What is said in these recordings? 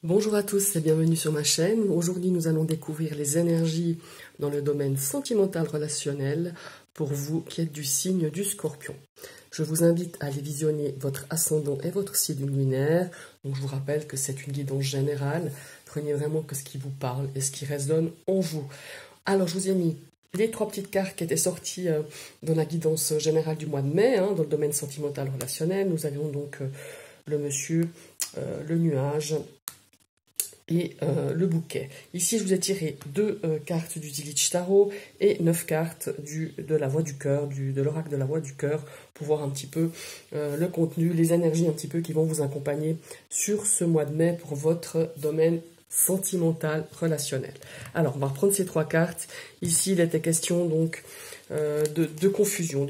Bonjour à tous et bienvenue sur ma chaîne. Aujourd'hui, nous allons découvrir les énergies dans le domaine sentimental relationnel pour vous qui êtes du signe du Scorpion. Je vous invite à aller visionner votre ascendant et votre signe lunaire. Donc, je vous rappelle que c'est une guidance générale. Prenez vraiment que ce qui vous parle et ce qui résonne en vous. Alors, je vous ai mis les trois petites cartes qui étaient sorties dans la guidance générale du mois de mai, dans le domaine sentimental relationnel. Nous avions donc le monsieur, le nuage et le bouquet. Ici, je vous ai tiré 2 cartes du Dilich Tarot et 9 cartes de la voix du cœur, de l'oracle de la voix du cœur, pour voir un petit peu le contenu, les énergies un petit peu qui vont vous accompagner sur ce mois de mai pour votre domaine sentimental relationnel. Alors, on va reprendre ces 3 cartes. Ici, il était question donc de confusion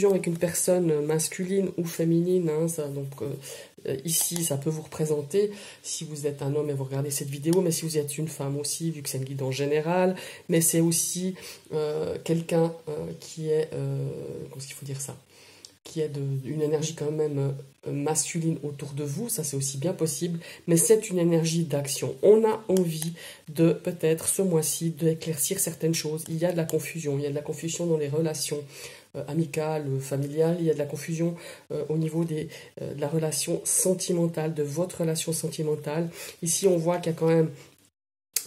avec une personne masculine ou féminine. Ici, ça peut vous représenter si vous êtes un homme et vous regardez cette vidéo, mais si vous êtes une femme aussi, vu que c'est une guidance générale, mais c'est aussi quelqu'un qui est, comment est-ce qu'il faut dire ça, qui est une énergie quand même masculine autour de vous, ça c'est aussi bien possible, mais c'est une énergie d'action. On a envie de, peut-être ce mois-ci, d'éclaircir certaines choses. Il y a de la confusion dans les relations amicales, familiales, il y a de la confusion au niveau de la relation sentimentale, de votre relation sentimentale. Ici, on voit qu'il y a quand même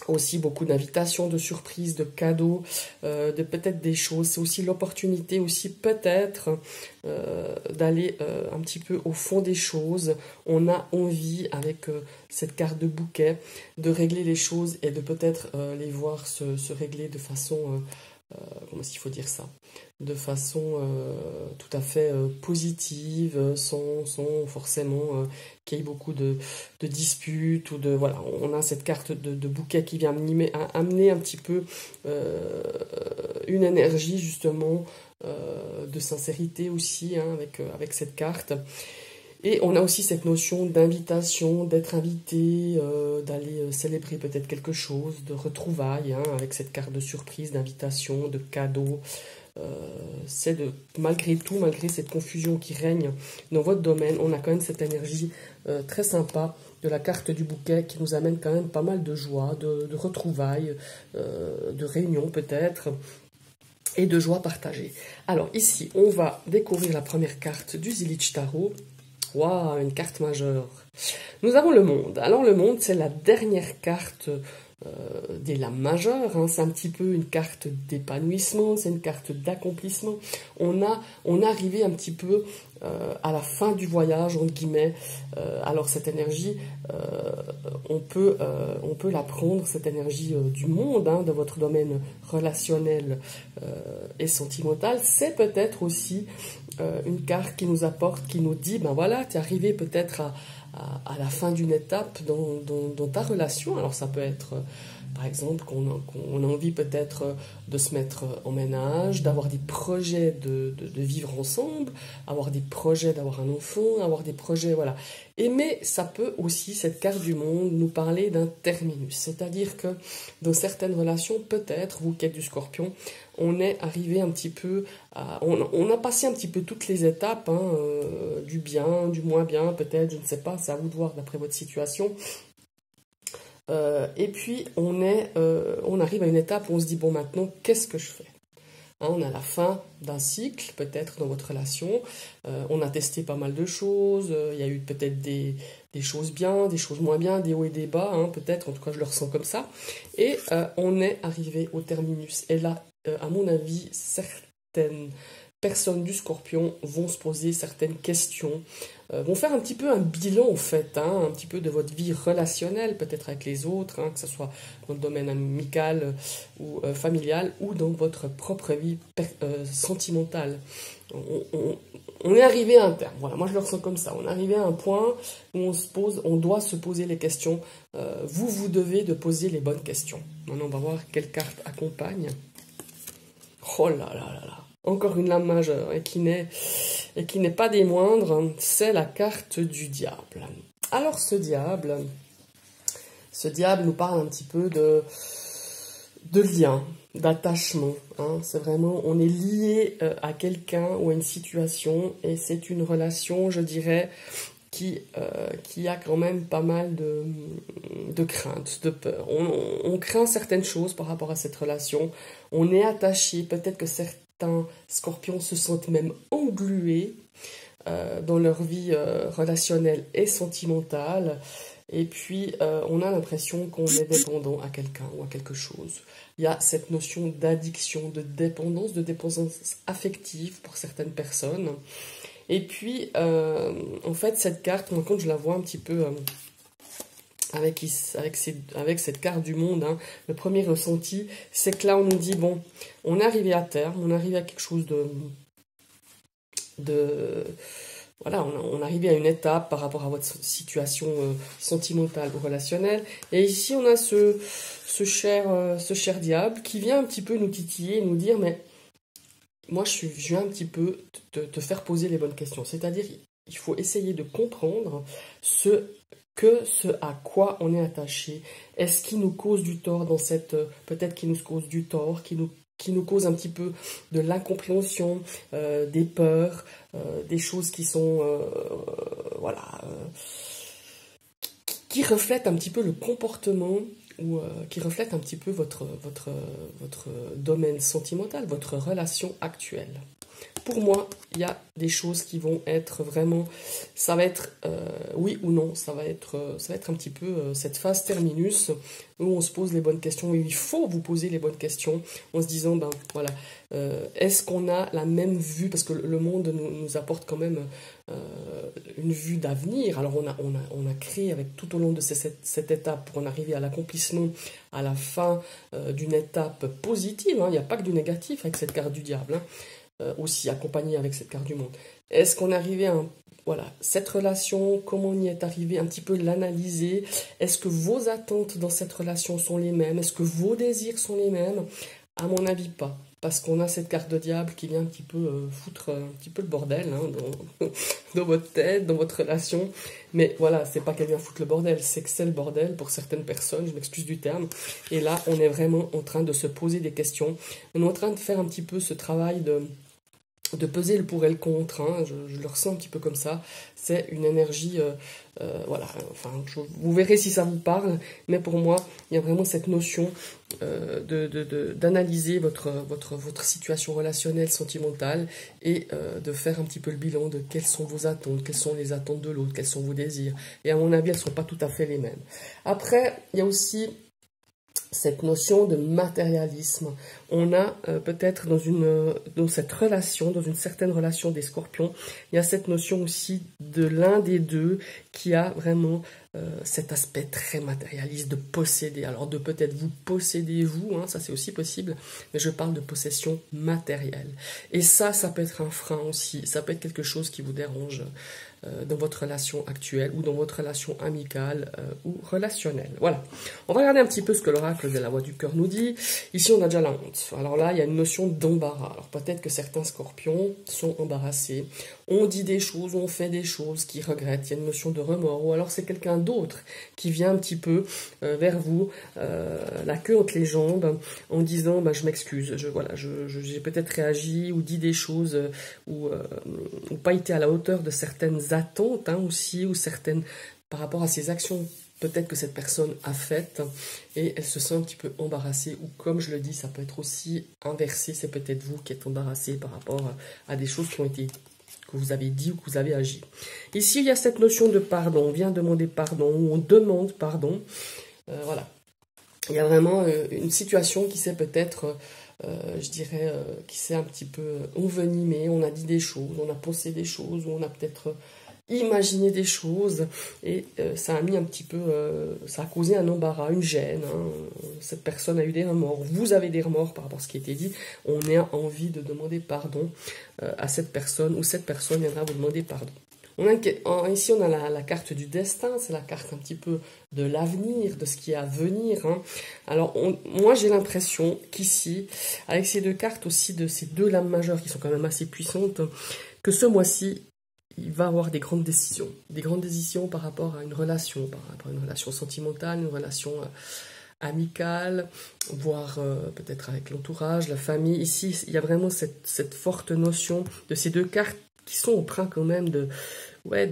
aussi beaucoup d'invitations, de surprises, de cadeaux, de peut-être des choses. C'est aussi l'opportunité aussi peut-être d'aller un petit peu au fond des choses. On a envie avec cette carte de bouquet de régler les choses et de peut-être les voir se régler de façon, comment est-ce qu'il faut dire ça, de façon tout à fait positive, sans forcément qu'il y ait beaucoup de disputes, ou de, voilà, on a cette carte de bouquet qui vient amener un petit peu une énergie justement de sincérité aussi, avec cette carte. Et on a aussi cette notion d'invitation, d'être invité, d'aller célébrer peut-être quelque chose, de retrouvailles, avec cette carte de surprise, d'invitation, de cadeau. C'est malgré tout, malgré cette confusion qui règne dans votre domaine, on a quand même cette énergie très sympa de la carte du bouquet qui nous amène quand même pas mal de joie, de retrouvailles, de réunions peut-être, et de joie partagée. Alors ici, on va découvrir la première carte du Dilich Tarot. Waouh, une carte majeure. Nous avons le monde. Alors le monde, c'est la dernière carte des lames majeures. C'est un petit peu une carte d'épanouissement, c'est une carte d'accomplissement. On est arrivé un petit peu à la fin du voyage, entre guillemets. Alors cette énergie, on peut la prendre, cette énergie du monde, de votre domaine relationnel et sentimental. C'est peut-être aussi une carte qui nous apporte, qui nous dit, ben voilà, tu es arrivé peut-être à la fin d'une étape dans ta relation. Alors ça peut être, par exemple, qu'on a envie peut-être de se mettre en ménage, d'avoir des projets de vivre ensemble, avoir des projets d'avoir un enfant, avoir des projets, voilà. Mais ça peut aussi, cette carte du monde, nous parler d'un terminus. C'est-à-dire que dans certaines relations, peut-être, vous qui êtes du Scorpion, on est arrivé un petit peu, on a passé un petit peu toutes les étapes, du bien, du moins bien, peut-être, je ne sais pas, c'est à vous de voir d'après votre situation. Et puis, on arrive à une étape où on se dit, bon, maintenant, qu'est-ce que je fais ? On a la fin d'un cycle, peut-être, dans votre relation. On a testé pas mal de choses. Il y a eu peut-être des choses bien, des choses moins bien, des hauts et des bas, peut-être. En tout cas, je le ressens comme ça. Et on est arrivé au terminus. Et là, à mon avis, certaines personnes du Scorpion vont se poser certaines questions, vont faire un petit peu un bilan en fait, un petit peu de votre vie relationnelle, peut-être avec les autres, que ce soit dans le domaine amical ou familial, ou dans votre propre vie sentimentale. On est arrivé à un terme, voilà, moi je le ressens comme ça, on est arrivé à un point où on doit se poser les questions, vous devez de poser les bonnes questions. Maintenant on va voir quelle carte accompagne. Oh là là là là, encore une lame majeure, et qui n'est pas des moindres, c'est la carte du diable. Alors ce diable nous parle un petit peu de lien, d'attachement. C'est vraiment, on est lié à quelqu'un ou à une situation, et c'est une relation, je dirais, qui a quand même pas mal de craintes, de peur. On craint certaines choses par rapport à cette relation. On est attaché, peut-être que certains scorpions se sentent même englués dans leur vie relationnelle et sentimentale. Et puis, on a l'impression qu'on est dépendant à quelqu'un ou à quelque chose. Il y a cette notion d'addiction, de dépendance affective pour certaines personnes. Et puis, en fait, cette carte, moi, quand je la vois un petit peu avec cette carte du monde, hein, le premier ressenti, c'est que là, on nous dit, bon, on est arrivé à terme, on est arrivé à quelque chose voilà, on est arrivé à une étape par rapport à votre situation sentimentale ou relationnelle. Et ici, on a ce cher diable qui vient un petit peu nous titiller, nous dire, mais moi, je viens un petit peu te faire poser les bonnes questions. C'est-à-dire, il faut essayer de comprendre ce à quoi on est attaché. Est-ce qui nous cause du tort dans cette... Peut-être qu'il nous cause du tort, qui nous cause un petit peu de l'incompréhension, des peurs, des choses qui sont... voilà... qui reflètent un petit peu le comportement ou qui reflètent un petit peu votre domaine sentimental, votre relation actuelle. Pour moi, il y a des choses qui vont être vraiment, ça va être oui ou non, ça va être un petit peu cette phase terminus où on se pose les bonnes questions, où il faut vous poser les bonnes questions en se disant, ben voilà, est-ce qu'on a la même vue, parce que le monde nous apporte quand même une vue d'avenir. Alors on a créé avec tout au long de cette étape pour en arriver à l'accomplissement, à la fin d'une étape positive, hein. Il n'y a pas que du négatif avec cette carte du diable, hein. Aussi accompagné avec cette carte du monde. Est-ce qu'on est arrivé à voilà, cette relation, comment on y est arrivé, un petit peu l'analyser. Est-ce que vos attentes dans cette relation sont les mêmes? Est-ce que vos désirs sont les mêmes? À mon avis, pas. Parce qu'on a cette carte de diable qui vient un petit peu foutre un petit peu le bordel, hein, dans votre tête, dans votre relation. Mais voilà, c'est pas qu'elle vient foutre le bordel, c'est que c'est le bordel pour certaines personnes, je m'excuse du terme. Et là, on est vraiment en train de se poser des questions. On est en train de faire un petit peu ce travail de peser le pour et le contre, hein. Je le ressens un petit peu comme ça. C'est une énergie, voilà, enfin, vous verrez si ça vous parle, mais pour moi, il y a vraiment cette notion d'analyser votre situation relationnelle, sentimentale, et de faire un petit peu le bilan de quelles sont vos attentes, quelles sont les attentes de l'autre, quels sont vos désirs. Et à mon avis, elles ne sont pas tout à fait les mêmes. Après, il y a aussi cette notion de matérialisme. On a peut-être dans cette relation, dans une certaine relation des scorpions, il y a cette notion aussi de l'un des deux qui a vraiment cet aspect très matérialiste de posséder. Alors de peut-être vous posséder vous, hein, ça c'est aussi possible, mais je parle de possession matérielle. Et ça peut être un frein aussi, ça peut être quelque chose qui vous dérange dans votre relation actuelle ou dans votre relation amicale ou relationnelle. Voilà. On va regarder un petit peu ce que l'oracle de la voix du cœur nous dit. Ici, on a déjà la honte. Alors là, il y a une notion d'embarras. Alors peut-être que certains scorpions sont embarrassés. On dit des choses, on fait des choses qu'ils regrettent. Il y a une notion de remords. Ou alors c'est quelqu'un d'autre qui vient un petit peu vers vous, la queue entre les jambes, en disant bah, « je m'excuse, j'ai peut-être réagi ou dit des choses ou pas été à la hauteur de certaines attentes, hein, aussi, ou certaines par rapport à ces actions peut-être que cette personne a faites et elle se sent un petit peu embarrassée, ou comme je le dis, ça peut être aussi inversé, c'est peut-être vous qui êtes embarrassé par rapport à des choses qui ont été, que vous avez dit ou que vous avez agi. Ici, il y a cette notion de pardon, on vient demander pardon, ou on demande pardon, voilà. Il y a vraiment une situation qui s'est peut-être... je dirais, qui s'est un petit peu envenimé, on a dit des choses, on a pensé des choses, ou on a peut-être imaginé des choses, et ça a mis un petit peu, ça a causé un embarras, une gêne, hein. Cette personne a eu des remords, vous avez des remords par rapport à ce qui a été dit, on a envie de demander pardon à cette personne, ou cette personne viendra vous demander pardon. Ici, on a la carte du destin, c'est la carte un petit peu de l'avenir, de ce qui est à venir, hein. Alors, moi, j'ai l'impression qu'ici, avec ces deux cartes aussi, de ces deux lames majeures qui sont quand même assez puissantes, que ce mois-ci, il va avoir des grandes décisions par rapport à une relation, sentimentale, une relation amicale, voire peut-être avec l'entourage, la famille. Ici, il y a vraiment cette forte notion de ces deux cartes qui sont empreintes quand même ouais,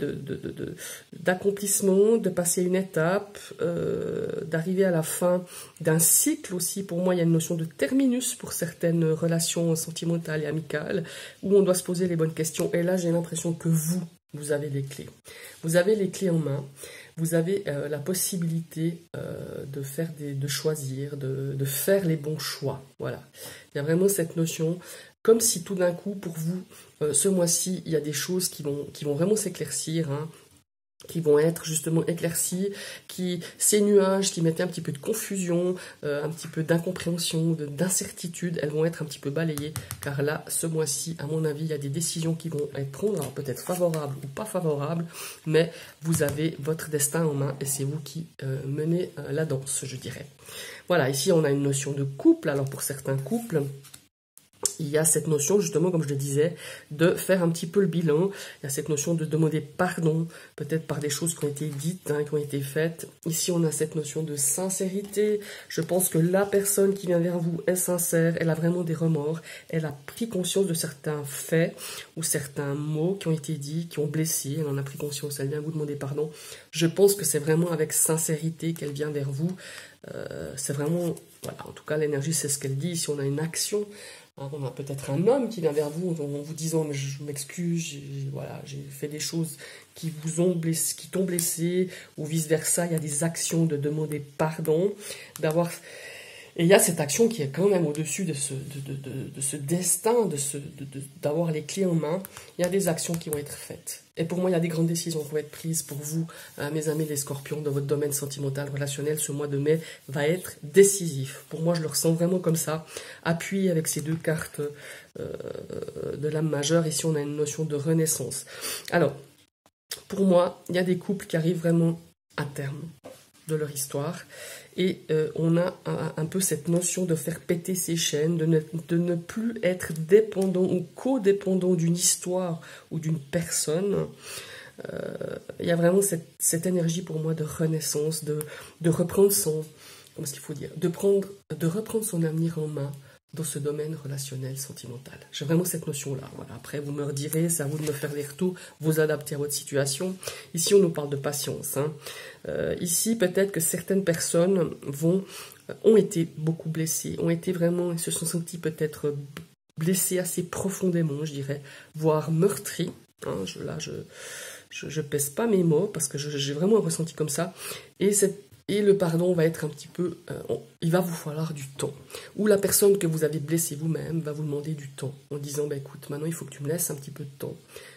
d'accomplissement, de passer une étape, d'arriver à la fin d'un cycle aussi. Pour moi, il y a une notion de terminus pour certaines relations sentimentales et amicales, où on doit se poser les bonnes questions. Et là, j'ai l'impression que vous avez les clés. Vous avez les clés en main. Vous avez la possibilité de choisir, de faire les bons choix. Voilà. Il y a vraiment cette notion, comme si tout d'un coup, pour vous, ce mois-ci, il y a des choses qui vont vraiment s'éclaircir, hein, qui vont être justement éclaircies, ces nuages qui mettaient un petit peu de confusion, un petit peu d'incompréhension, d'incertitude, elles vont être un petit peu balayées, car là, ce mois-ci, à mon avis, il y a des décisions qui vont être prises, alors peut-être favorables ou pas favorables, mais vous avez votre destin en main et c'est vous qui menez la danse, je dirais. Voilà, ici on a une notion de couple, alors pour certains couples, il y a cette notion, justement, comme je le disais, de faire un petit peu le bilan. Il y a cette notion de demander pardon, peut-être par des choses qui ont été dites, hein, qui ont été faites. Ici, on a cette notion de sincérité. Je pense que la personne qui vient vers vous est sincère. Elle a vraiment des remords. Elle a pris conscience de certains faits ou certains mots qui ont été dits, qui ont blessé. Elle en a pris conscience. Elle vient vous demander pardon. Je pense que c'est vraiment avec sincérité qu'elle vient vers vous. C'est vraiment... Voilà, en tout cas, l'énergie, c'est ce qu'elle dit. Si on a une action... On a peut-être un homme qui vient vers vous en vous disant mais je m'excuse, voilà, j'ai fait des choses qui t'ont blessé, ou vice-versa. Il y a des actions de demander pardon, et il y a cette action qui est quand même au-dessus de ce destin, d'avoir les clés en main. Il y a des actions qui vont être faites. Et pour moi, il y a des grandes décisions qui vont être prises pour vous, mes amis les scorpions, dans votre domaine sentimental, relationnel. Ce mois de mai va être décisif. Pour moi, je le ressens vraiment comme ça. Appuyé avec ces deux cartes de l'âme majeure. Ici, on a une notion de renaissance. Alors, pour moi, il y a des couples qui arrivent vraiment à terme de leur histoire. Et on a un peu cette notion de faire péter ses chaînes, de ne plus être dépendant ou codépendant d'une histoire ou d'une personne. Il y a vraiment cette énergie pour moi de renaissance, de reprendre comment est-ce qu'il faut dire, de reprendre son avenir en main dans ce domaine relationnel, sentimental. J'ai vraiment cette notion-là. Voilà. Après, vous me redirez, c'est à vous de me faire des retours, vous adapter à votre situation. Ici, on nous parle de patience, hein. Ici, peut-être que certaines personnes ont été beaucoup blessées, ils se sont sentis peut-être blessés assez profondément, je dirais, voire meurtris. Hein. Je pèse pas mes mots parce que j'ai vraiment un ressenti comme ça. Et le pardon va être un petit peu... il va vous falloir du temps. Ou la personne que vous avez blessée vous-même va vous demander du temps. En disant, écoute, maintenant il faut que tu me laisses un petit peu de temps.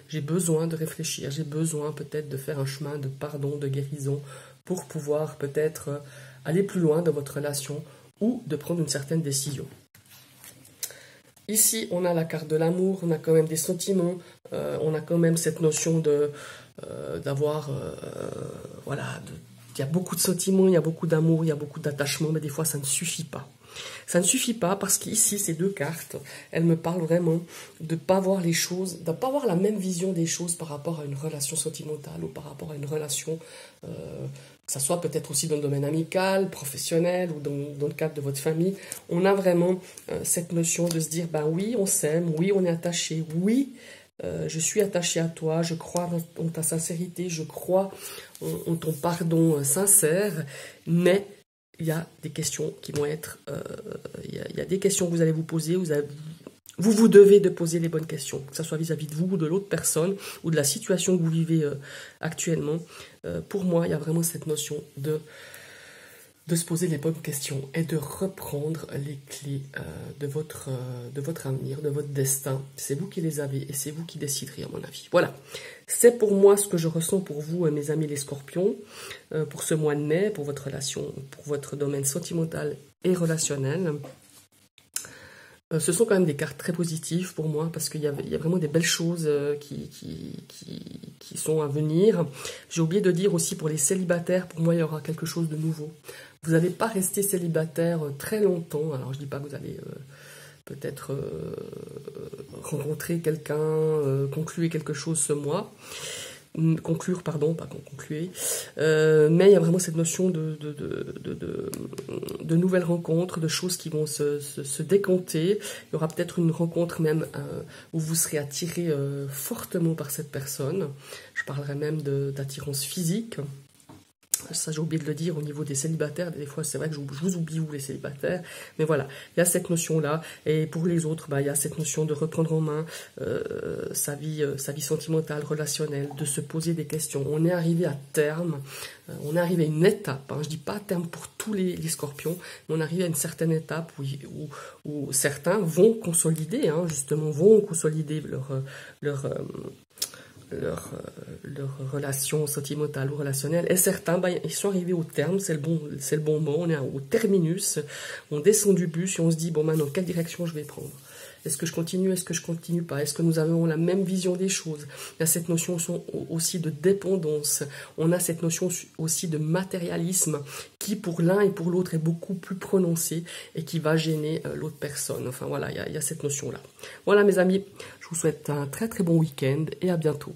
J'ai besoin de réfléchir. J'ai besoin peut-être de faire un chemin de pardon, de guérison, pour pouvoir peut-être aller plus loin dans votre relation ou de prendre une certaine décision. Ici, on a la carte de l'amour, on a quand même des sentiments, on a quand même cette notion d'avoir... voilà... Il y a beaucoup de sentiments, il y a beaucoup d'amour, il y a beaucoup d'attachement, mais des fois ça ne suffit pas. Ça ne suffit pas parce qu'ici, ces deux cartes, elles me parlent vraiment de ne pas voir les choses, de ne pas avoir la même vision des choses par rapport à une relation sentimentale ou par rapport à une relation, que ça soit peut-être aussi dans le domaine amical, professionnel ou dans le cadre de votre famille. On a vraiment cette notion de se dire, oui, on s'aime, oui, on est attaché, oui, je suis attaché à toi, je crois en ta sincérité, je crois en ton pardon sincère, mais il y a des questions qui vont être... il y a des questions que vous allez vous poser, vous devez de poser les bonnes questions, que ce soit vis-à-vis de vous ou de l'autre personne, ou de la situation que vous vivez actuellement. Pour moi, il y a vraiment cette notion de se poser les bonnes questions et de reprendre les clés de votre avenir, de votre destin. C'est vous qui les avez et c'est vous qui déciderez, à mon avis. Voilà, c'est pour moi ce que je ressens pour vous, mes amis les scorpions, pour ce mois de mai, pour votre relation, pour votre domaine sentimental et relationnel. Ce sont quand même des cartes très positives pour moi parce qu'il y a vraiment des belles choses qui sont à venir. J'ai oublié de dire aussi pour les célibataires, pour moi il y aura quelque chose de nouveau. Vous n'allez pas rester célibataire très longtemps. Alors je ne dis pas que vous allez peut-être rencontrer quelqu'un, conclure quelque chose ce mois. conclure, pardon, pas concluer, mais il y a vraiment cette notion de nouvelles rencontres, de choses qui vont se décanter. Il y aura peut-être une rencontre même où vous serez attiré fortement par cette personne. Je parlerai même d'attirance physique. Ça, j'ai oublié de le dire au niveau des célibataires. Des fois, c'est vrai que je vous oublie, vous, les célibataires. Mais voilà, il y a cette notion-là. Et pour les autres, il y a cette notion de reprendre en main sa vie sentimentale, relationnelle, de se poser des questions. On est arrivé à terme, on est arrivé à une étape. Je ne dis pas à terme pour tous les scorpions, mais on est arrivé à une certaine étape où certains vont consolider, justement, vont consolider leur relation sentimentale ou relationnelle, et certains, ils sont arrivés au terme, c'est le bon mot, on est au terminus, on descend du bus et on se dit, bon, maintenant, quelle direction je vais prendre? Est-ce que je continue, est-ce que je continue pas? Est-ce que nous avons la même vision des choses? Il y a cette notion aussi de dépendance, on a cette notion aussi de matérialisme, qui pour l'un et pour l'autre est beaucoup plus prononcée et qui va gêner l'autre personne. Enfin voilà, il y a cette notion-là. Voilà mes amis, je vous souhaite un très très bon week-end et à bientôt.